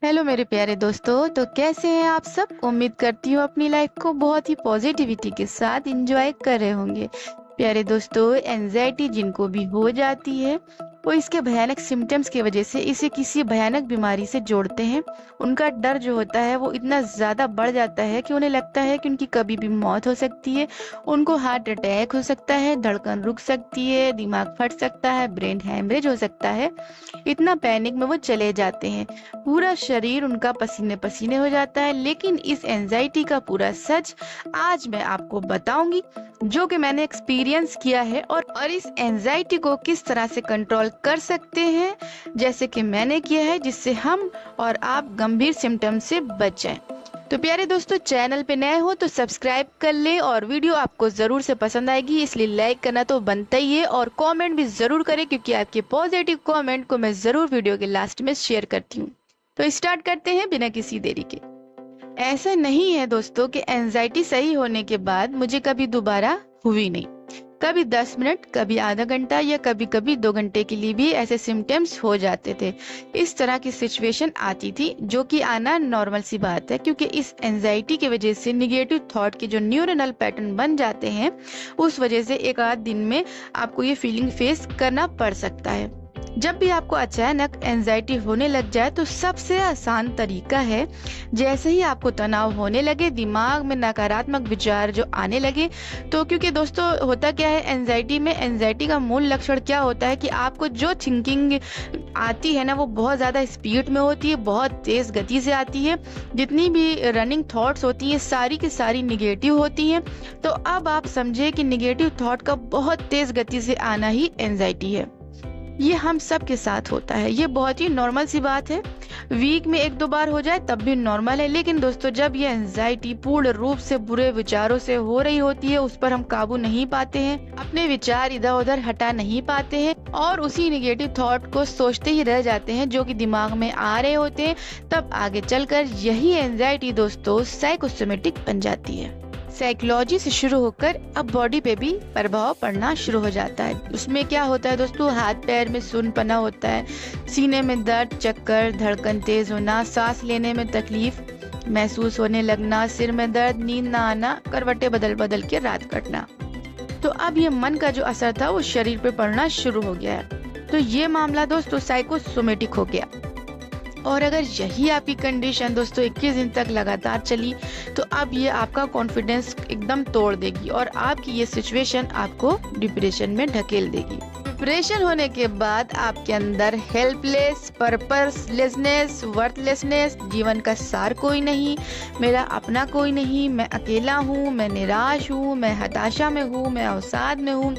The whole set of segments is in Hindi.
हेलो मेरे प्यारे दोस्तों। तो कैसे हैं आप सब? उम्मीद करती हूँ अपनी लाइफ को बहुत ही पॉजिटिविटी के साथ एंजॉय कर रहे होंगे। प्यारे दोस्तों, एंजाइटी जिनको भी हो जाती है वो इसके भयानक सिम्टम्स की वजह से इसे किसी भयानक बीमारी से जोड़ते हैं। उनका डर जो होता है वो इतना ज़्यादा बढ़ जाता है कि उन्हें लगता है कि उनकी कभी भी मौत हो सकती है, उनको हार्ट अटैक हो सकता है, धड़कन रुक सकती है, दिमाग फट सकता है, ब्रेन हैमरेज हो सकता है। इतना पैनिक में वो चले जाते हैं, पूरा शरीर उनका पसीने पसीने हो जाता है। लेकिन इस एंजाइटी का पूरा सच आज मैं आपको बताऊंगी, जो कि मैंने एक्सपीरियंस किया है, और इस एंजाइटी को किस तरह से कंट्रोल कर सकते हैं जैसे कि मैंने किया है, जिससे हम और आप गंभीर सिम्टम से बच जाएं। तो प्यारे दोस्तों, चैनल पे नए हो तो सब्सक्राइब कर ले, और वीडियो आपको जरूर से पसंद आएगी इसलिए लाइक करना तो बनता ही है, और कमेंट भी जरूर करें क्योंकि आपके पॉजिटिव कमेंट को मैं जरूर वीडियो के लास्ट में शेयर करती हूँ। तो स्टार्ट करते हैं बिना किसी देरी के। ऐसा नहीं है दोस्तों कि एंजाइटी सही होने के बाद मुझे कभी दोबारा हुई नहीं। कभी 10 मिनट, कभी आधा घंटा या कभी कभी 2 घंटे के लिए भी ऐसे सिम्टम्स हो जाते थे। इस तरह की सिचुएशन आती थी, जो कि आना नॉर्मल सी बात है, क्योंकि इस एंजाइटी की वजह से निगेटिव थॉट के जो न्यूरनल पैटर्न बन जाते हैं, उस वजह से एक आध दिन में आपको ये फीलिंग फेस करना पड़ सकता है। जब भी आपको अचानक एंजाइटी होने लग जाए तो सबसे आसान तरीका है, जैसे ही आपको तनाव होने लगे, दिमाग में नकारात्मक विचार जो आने लगे, तो क्योंकि दोस्तों होता क्या है एंजाइटी में, एंजाइटी का मूल लक्षण क्या होता है कि आपको जो थिंकिंग आती है ना वो बहुत ज़्यादा स्पीड में होती है, बहुत तेज़ गति से आती है। जितनी भी रनिंग थॉट्स होती हैं सारी की सारी निगेटिव होती हैं। तो अब आप समझे कि निगेटिव थॉट का बहुत तेज़ गति से आना ही एंजाइटी है। ये हम सब के साथ होता है, ये बहुत ही नॉर्मल सी बात है। वीक में 1-2 बार हो जाए तब भी नॉर्मल है। लेकिन दोस्तों, जब ये एंजाइटी पूर्ण रूप से बुरे विचारों से हो रही होती है, उस पर हम काबू नहीं पाते हैं, अपने विचार इधर उधर हटा नहीं पाते हैं और उसी निगेटिव थॉट को सोचते ही रह जाते हैं जो कि दिमाग में आ रहे होते हैं, तब आगे चलकर यही एंजाइटी दोस्तों साइकोसोमेटिक बन जाती है। साइकोलॉजी से शुरू होकर अब बॉडी पे भी प्रभाव पड़ना शुरू हो जाता है। उसमें क्या होता है दोस्तों, हाथ पैर में सुन्नपना होता है, सीने में दर्द, चक्कर, धड़कन तेज होना, सांस लेने में तकलीफ महसूस होने लगना, सिर में दर्द, नींद ना आना, करवटें बदल बदल के रात कटना। तो अब ये मन का जो असर था वो शरीर पे पड़ना शुरू हो गया है। तो ये मामला दोस्तों साइकोसोमेटिक हो गया। और अगर यही आपकी कंडीशन दोस्तों 21 दिन तक लगातार चली तो अब ये आपका कॉन्फिडेंस एकदम तोड़ देगी और आपकी ये सिचुएशन आपको डिप्रेशन में ढकेल देगी। डिप्रेशन होने के बाद आपके अंदर हेल्पलेस, पर्पसलेसनेस, वर्थलेसनेस, जीवन का सार कोई नहीं, मेरा अपना कोई नहीं, मैं अकेला हूँ, मैं निराश हूँ, मैं हताशा में हूँ, मैं अवसाद में हूँ,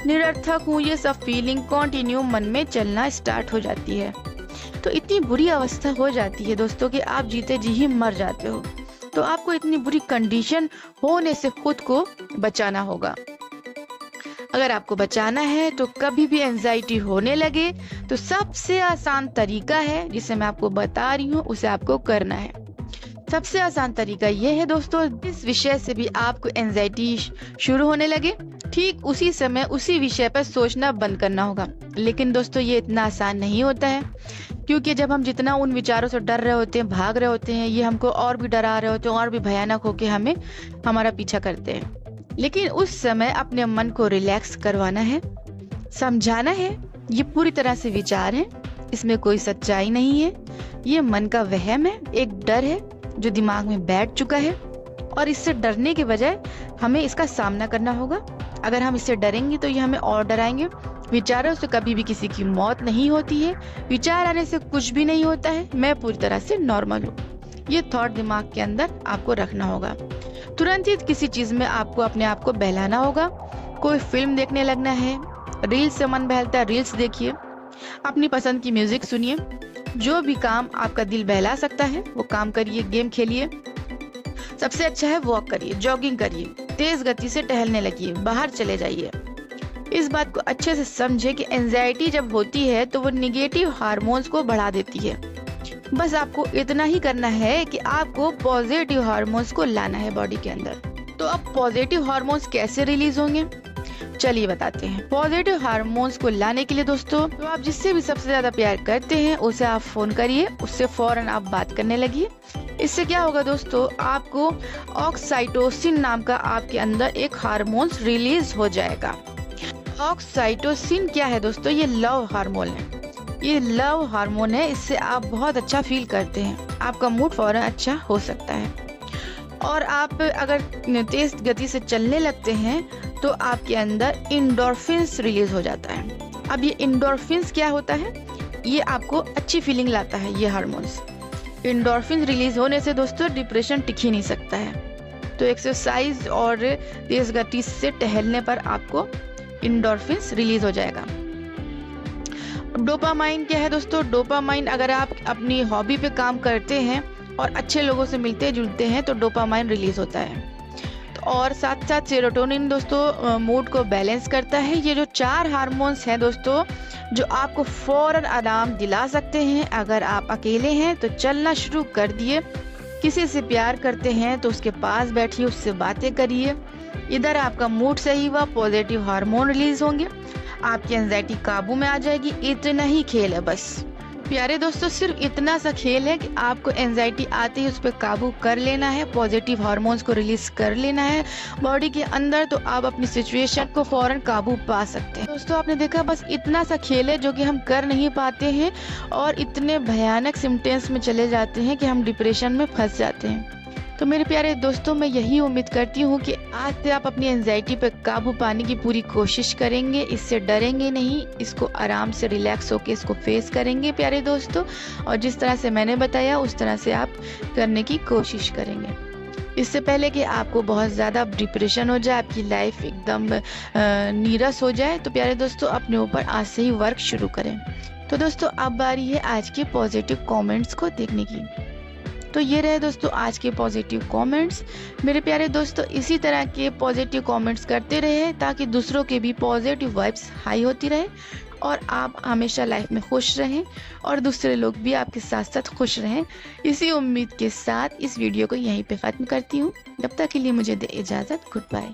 निरर्थक हूँ, ये सब फीलिंग कंटिन्यू मन में चलना स्टार्ट हो जाती है। तो इतनी बुरी अवस्था हो जाती है दोस्तों कि आप जीते जी ही मर जाते हो। तो आपको इतनी बुरी कंडीशन होने से खुद को बचाना होगा। अगर आपको बचाना है तो कभी भी एंजाइटी होने लगे तो सबसे आसान तरीका है, जिसे मैं आपको बता रही हूँ, उसे आपको करना है। सबसे आसान तरीका ये है दोस्तों, इस विषय से भी आपको एंजाइटी शुरू होने लगे, ठीक उसी समय उसी विषय पर सोचना बंद करना होगा। लेकिन दोस्तों ये इतना आसान नहीं होता है, क्योंकि जब हम जितना उन विचारों से डर रहे होते हैं, भाग रहे होते हैं, ये हमको और भी डरा रहे होते हैं, और भी भयानक होके हमें हमारा पीछा करते हैं। लेकिन उस समय अपने मन को रिलैक्स करवाना है, समझाना है ये पूरी तरह से विचार है, इसमें कोई सच्चाई नहीं है, ये मन का वहम है, एक डर है जो दिमाग में बैठ चुका है, और इससे डरने के बजाय हमें इसका सामना करना होगा। अगर हम इससे डरेंगे तो ये हमें और डराएंगे। विचारों से कभी भी किसी की मौत नहीं होती है, विचार आने से कुछ भी नहीं होता है, मैं पूरी तरह से नॉर्मल हूँ, ये थॉट दिमाग के अंदर आपको रखना होगा। तुरंत ही किसी चीज में आपको अपने आप को बहलाना होगा। कोई फिल्म देखने लगना है, रील्स से मन बहलता है, रील्स देखिए, अपनी पसंद की म्यूजिक सुनिए, जो भी काम आपका दिल बहला सकता है वो काम करिए, गेम खेलिए, सबसे अच्छा है वॉक करिए, जॉगिंग करिए, तेज गति से टहलने लगिए, बाहर चले जाइए। इस बात को अच्छे से समझे कि एंजाइटी जब होती है तो वो निगेटिव हार्मोन्स को बढ़ा देती है। बस आपको इतना ही करना है कि आपको पॉजिटिव हार्मोन्स को लाना है बॉडी के अंदर। तो अब पॉजिटिव हार्मोन्स कैसे रिलीज होंगे? चलिए बताते हैं। पॉजिटिव हार्मोन्स को लाने के लिए दोस्तों, तो आप जिससे भी सबसे ज्यादा प्यार करते हैं उसे आप फोन करिए, उससे फौरन आप बात करने लगिए। इससे क्या होगा दोस्तों, आपको ऑक्सीटोसिन नाम का आपके अंदर एक हार्मोन्स रिलीज हो जाएगा। ऑक्सीटोसिन क्या है दोस्तों, ये लव हार्मोन है। ये लव हार्मोन है, इससे आप बहुत अच्छा फील करते हैं, आपका मूड फौरन अच्छा हो सकता है। और आप अगर तेज गति से चलने लगते हैं तो आपके अंदर इंडोर्फिन्स रिलीज हो जाता है। अब ये इंडोर्फिन्स क्या होता है, ये आपको अच्छी फीलिंग लाता है। ये हार्मोन्स इंडोर्फिन रिलीज होने से दोस्तों डिप्रेशन टिक ही नहीं सकता है। तो एक्सरसाइज और तेज गति से टहलने पर आपको इंडोर्फिन्स रिलीज हो जाएगा। डोपामाइन क्या है दोस्तों, डोपामाइन अगर आप अपनी हॉबी पे काम करते हैं और अच्छे लोगों से मिलते जुलते हैं तो डोपामाइन रिलीज होता है। तो और साथ साथ सेरोटोनिन दोस्तों मूड को बैलेंस करता है। ये जो 4 हार्मोन्स हैं दोस्तों, जो आपको फौरन आराम दिला सकते हैं। अगर आप अकेले हैं तो चलना शुरू कर दिए, किसी से प्यार करते हैं तो उसके पास बैठिए, उससे बातें करिए। इधर आपका मूड सही हुआ, पॉजिटिव हार्मोन रिलीज होंगे, आपकी एंजाइटी काबू में आ जाएगी। इतना ही खेल है बस प्यारे दोस्तों, सिर्फ इतना सा खेल है कि आपको एंजाइटी आते ही उस पर काबू कर लेना है, पॉजिटिव हार्मोन्स को रिलीज कर लेना है बॉडी के अंदर, तो आप अपनी सिचुएशन को फौरन काबू पा सकते हैं। दोस्तों आपने देखा, बस इतना सा खेल है जो कि हम कर नहीं पाते हैं और इतने भयानक सिम्टम्स में चले जाते हैं कि हम डिप्रेशन में फंस जाते हैं। तो मेरे प्यारे दोस्तों, मैं यही उम्मीद करती हूँ कि आज से आप अपनी एंजाइटी पर काबू पाने की पूरी कोशिश करेंगे, इससे डरेंगे नहीं, इसको आराम से रिलैक्स होकर इसको फेस करेंगे प्यारे दोस्तों। और जिस तरह से मैंने बताया उस तरह से आप करने की कोशिश करेंगे। इससे पहले कि आपको बहुत ज़्यादा डिप्रेशन हो जाए, आपकी लाइफ एकदम नीरस हो जाए, तो प्यारे दोस्तों अपने ऊपर आज से ही वर्क शुरू करें। तो दोस्तों अब बारी है आज के पॉजिटिव कमेंट्स को देखने की। तो ये रहे दोस्तों आज के पॉजिटिव कमेंट्स। मेरे प्यारे दोस्तों इसी तरह के पॉजिटिव कमेंट्स करते रहे ताकि दूसरों के भी पॉजिटिव वाइब्स हाई होती रहे और आप हमेशा लाइफ में खुश रहें और दूसरे लोग भी आपके साथ साथ खुश रहें। इसी उम्मीद के साथ इस वीडियो को यहीं पे ख़त्म करती हूँ। जब तक के लिए मुझे दे इजाज़त, गुड बाय।